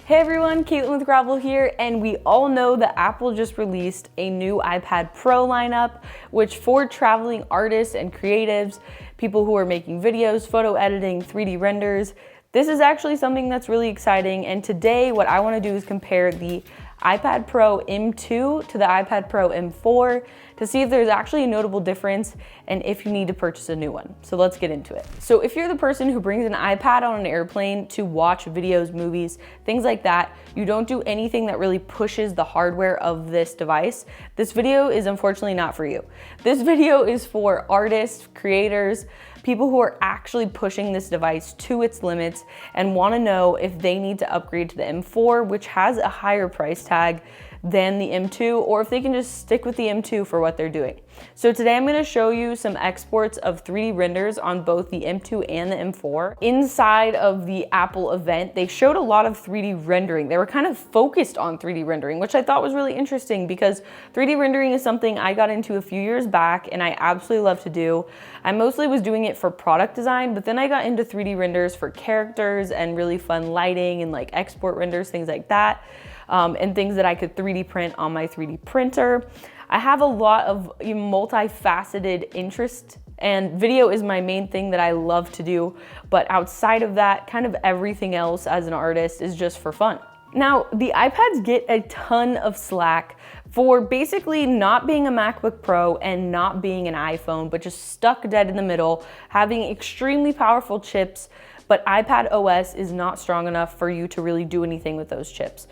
Hey everyone, Caitlin with Gravel here, and we all know that Apple just released a new iPad Pro lineup, which for traveling artists and creatives, people who are making videos, photo editing, 3D renders, this is actually something that's really exciting. And today what I want to do is compare the iPad Pro M2 to the iPad Pro M4 to see if there's actually a notable difference and if you need to purchase a new one. So let's get into it. So if you're the person who brings an iPad on an airplane to watch videos, movies, things like that, you don't do anything that really pushes the hardware of this device, this video is unfortunately not for you. This video is for artists, creators, people who are actually pushing this device to its limits and want to know if they need to upgrade to the M4, which has a higher price tag than the M2, or if they can just stick with the M2 for what they're doing. So today I'm going to show you some exports of 3D renders on both the M2 and the M4. Inside of the Apple event, they showed a lot of 3D rendering. They were kind of focused on 3D rendering, which I thought was really interesting because 3D rendering is something I got into a few years back and I absolutely love to do. I mostly was doing it for product design, but then I got into 3D renders for characters and really fun lighting and like export renders, things like that. And things that I could 3D print on my 3D printer. I have a lot of multifaceted interest, and video is my main thing that I love to do. But outside of that, kind of everything else as an artist is just for fun. Now, the iPads get a ton of slack for basically not being a MacBook Pro and not being an iPhone, but just stuck dead in the middle, having extremely powerful chips, but iPad OS is not strong enough for you to really do anything with those chips.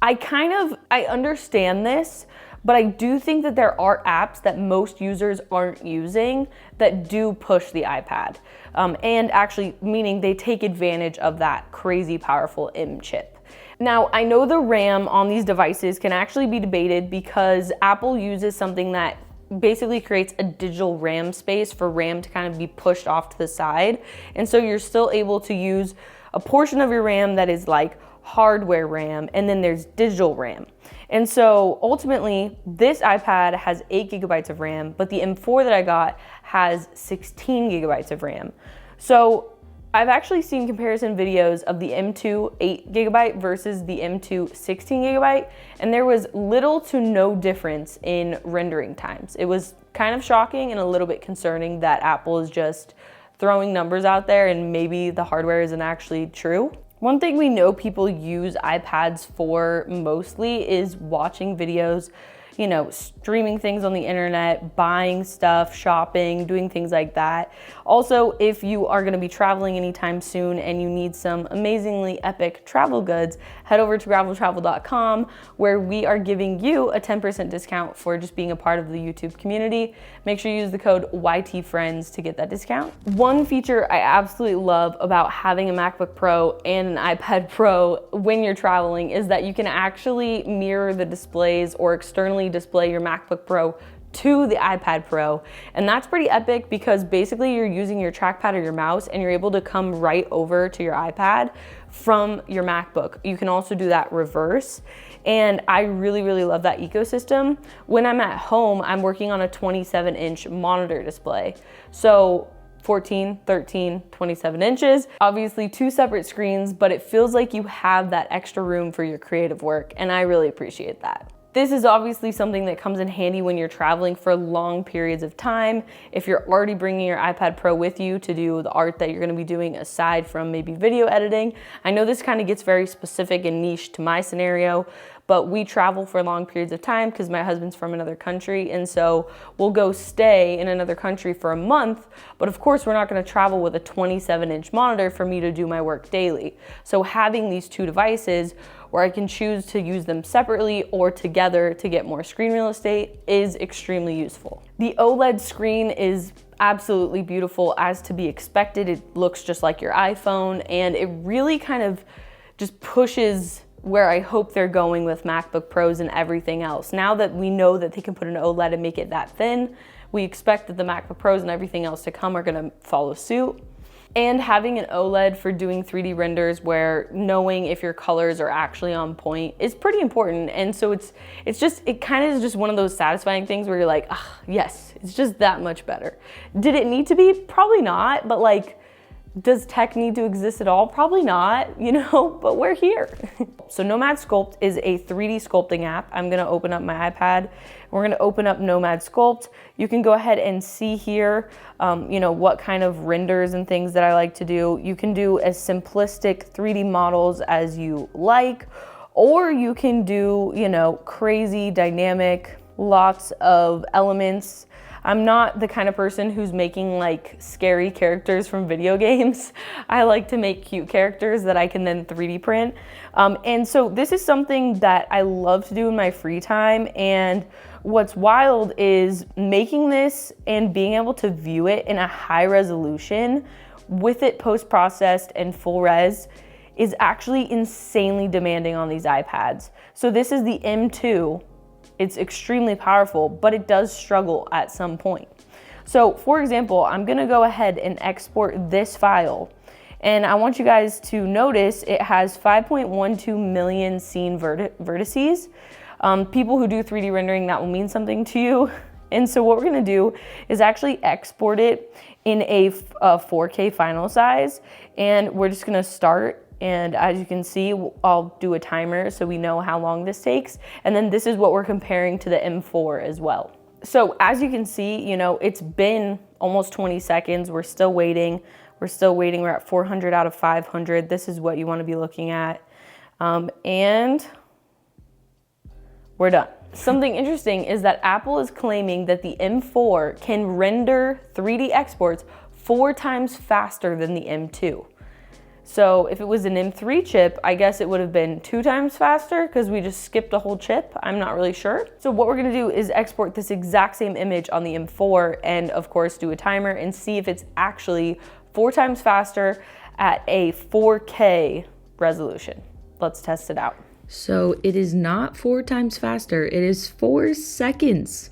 I understand this, but I do think that there are apps that most users aren't using that do push the iPad. And actually, meaning they take advantage of that crazy powerful M chip. Now, I know the RAM on these devices can actually be debated because Apple uses something that basically creates a digital RAM space for RAM to kind of be pushed off to the side. And so you're still able to use a portion of your RAM that is like hardware RAM, and then there's digital RAM. And so ultimately, this iPad has 8 gigabytes of RAM, but the M4 that I got has 16 gigabytes of RAM. So I've actually seen comparison videos of the M2 8 gigabyte versus the M2 16 gigabyte, and there was little to no difference in rendering times. It was kind of shocking and a little bit concerning that Apple is just throwing numbers out there and maybe the hardware isn't actually true. One thing we know people use iPads for mostly is watching videos, streaming things on the internet, buying stuff, shopping, doing things like that. Also, if you are going to be traveling anytime soon and you need some amazingly epic travel goods, head over to graveltravel.com where we are giving you a 10% discount for just being a part of the YouTube community. Make sure you use the code YTFriends to get that discount. One feature I absolutely love about having a MacBook Pro and an iPad Pro when you're traveling is that you can actually mirror the displays or externally display your MacBook Pro to the iPad Pro. And that's pretty epic because basically you're using your trackpad or your mouse and you're able to come right over to your iPad from your MacBook. You can also do that reverse. And I really, really love that ecosystem. When I'm at home, I'm working on a 27-inch monitor display. So 14, 13, 27 inches. Obviously 2 separate screens, but it feels like you have that extra room for your creative work. And I really appreciate that. This is obviously something that comes in handy when you're traveling for long periods of time. If you're already bringing your iPad Pro with you to do the art that you're going to be doing aside from maybe video editing. I know this kind of gets very specific and niche to my scenario, but we travel for long periods of time because my husband's from another country, and so we'll go stay in another country for a month, but of course we're not going to travel with a 27-inch monitor for me to do my work daily. So having these two devices where I can choose to use them separately or together to get more screen real estate is extremely useful. The OLED screen is absolutely beautiful, as to be expected. It looks just like your iPhone, and it really kind of just pushes where I hope they're going with MacBook Pros and everything else. Now that we know that they can put an OLED and make it that thin, we expect that the MacBook Pros and everything else to come are gonna follow suit. And having an OLED for doing 3D renders where knowing if your colors are actually on point is pretty important. And so it kind of is just one of those satisfying things where you're like, ah, yes, it's just that much better. Did it need to be? Probably not, but like, Does tech need to exist at all? Probably not, you know, but we're here. So Nomad Sculpt is a 3D sculpting app. I'm gonna open up my iPad. We're gonna open up Nomad Sculpt. You can go ahead and see here, you know, what kind of renders and things that I like to do. You can do as simplistic 3D models as you like, or you can do, you know, crazy, dynamic, lots of elements. I'm not the kind of person who's making like scary characters from video games. I like to make cute characters that I can then 3D print. And so this is something that I love to do in my free time. And what's wild is making this and being able to view it in a high resolution with it post-processed and full res is actually insanely demanding on these iPads. So this is the M2. It's extremely powerful, but it does struggle at some point. So for example, I'm gonna go ahead and export this file. And I want you guys to notice it has 5.12 million scene vertices. People who do 3D rendering, that will mean something to you. And so what we're gonna do is actually export it in a 4K final size. And we're just gonna start. And as you can see, I'll do a timer so we know how long this takes. And then this is what we're comparing to the M4 as well. So as you can see, you know, it's been almost 20 seconds. We're still waiting. We're still waiting. We're at 400 out of 500. This is what you want to be looking at. And we're done. Something interesting is that Apple is claiming that the M4 can render 3D exports 4 times faster than the M2. So if it was an M3 chip, I guess it would have been 2 times faster because we just skipped a whole chip. I'm not really sure. So what we're gonna do is export this exact same image on the M4 and of course do a timer and see if it's actually 4 times faster at a 4K resolution. Let's test it out. So it is not 4 times faster, it is 4 seconds.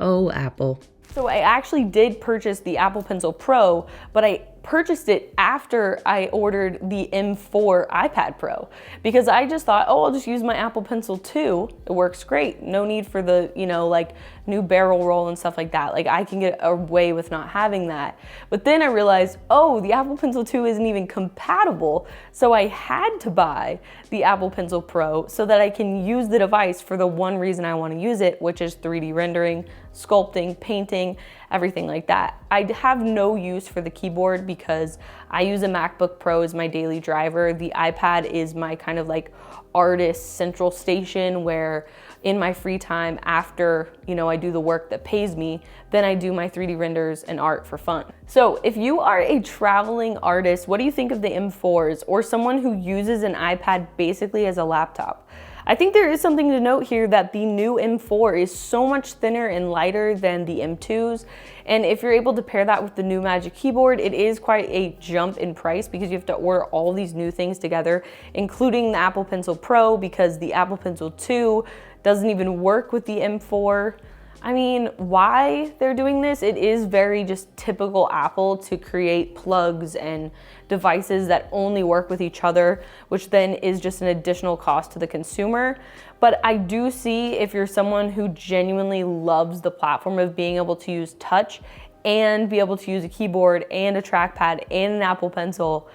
Oh, Apple. So I actually did purchase the Apple Pencil Pro, but I purchased it after I ordered the M4 iPad Pro because I just thought, oh, I'll just use my Apple Pencil 2. It works great. No need for the, you know, like new barrel roll and stuff like that. Like I can get away with not having that. But then I realized, oh, the Apple Pencil 2 isn't even compatible. So I had to buy the Apple Pencil Pro so that I can use the device for the one reason I want to use it, which is 3D rendering, sculpting, painting, everything like that. I have no use for the keyboard because I use a MacBook Pro as my daily driver. The iPad is my kind of like artist central station where in my free time after, you know, I do the work that pays me, then I do my 3D renders and art for fun. So if you are a traveling artist, what do you think of the M4s or someone who uses an iPad basically as a laptop? I think there is something to note here that the new M4 is so much thinner and lighter than the M2s. And if you're able to pair that with the new Magic Keyboard, it is quite a jump in price because you have to order all these new things together, including the Apple Pencil Pro because the Apple Pencil 2 doesn't even work with the M4. I mean, why they're doing this? It is very just typical Apple to create plugs and devices that only work with each other, which then is just an additional cost to the consumer. But I do see if you're someone who genuinely loves the platform of being able to use touch and be able to use a keyboard and a trackpad and an Apple Pencil,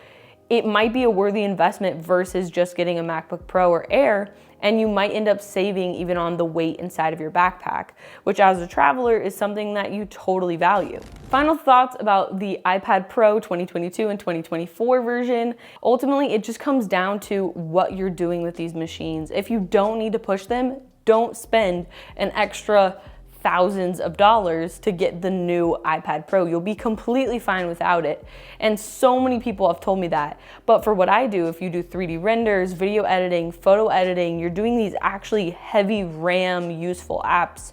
it might be a worthy investment versus just getting a MacBook Pro or Air, and you might end up saving even on the weight inside of your backpack, which as a traveler is something that you totally value. Final thoughts about the iPad Pro 2022 and 2024 version. Ultimately, it just comes down to what you're doing with these machines. If you don't need to push them, don't spend an extra thousands of dollars to get the new iPad Pro. You'll be completely fine without it. And so many people have told me that. But for what I do, if you do 3D renders, video editing, photo editing, you're doing these actually heavy RAM useful apps.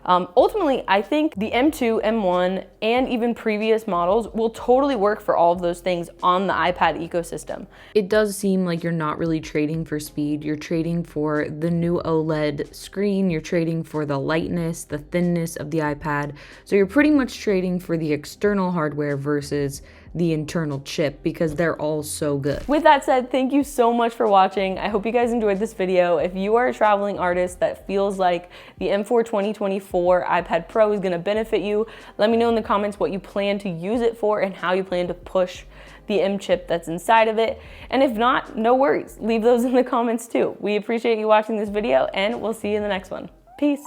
Ultimately, I think the M2, M1, and even previous models will totally work for all of those things on the iPad ecosystem. It does seem like you're not really trading for speed. You're trading for the new OLED screen. You're trading for the lightness, the thinness of the iPad. So you're pretty much trading for the external hardware versus the internal chip because they're all so good. With that said, thank you so much for watching. I hope you guys enjoyed this video. If you are a traveling artist that feels like the M4 2024 iPad Pro is gonna benefit you, let me know in the comments what you plan to use it for and how you plan to push the M chip that's inside of it. And if not, no worries. Leave those in the comments too. We appreciate you watching this video and we'll see you in the next one. Peace.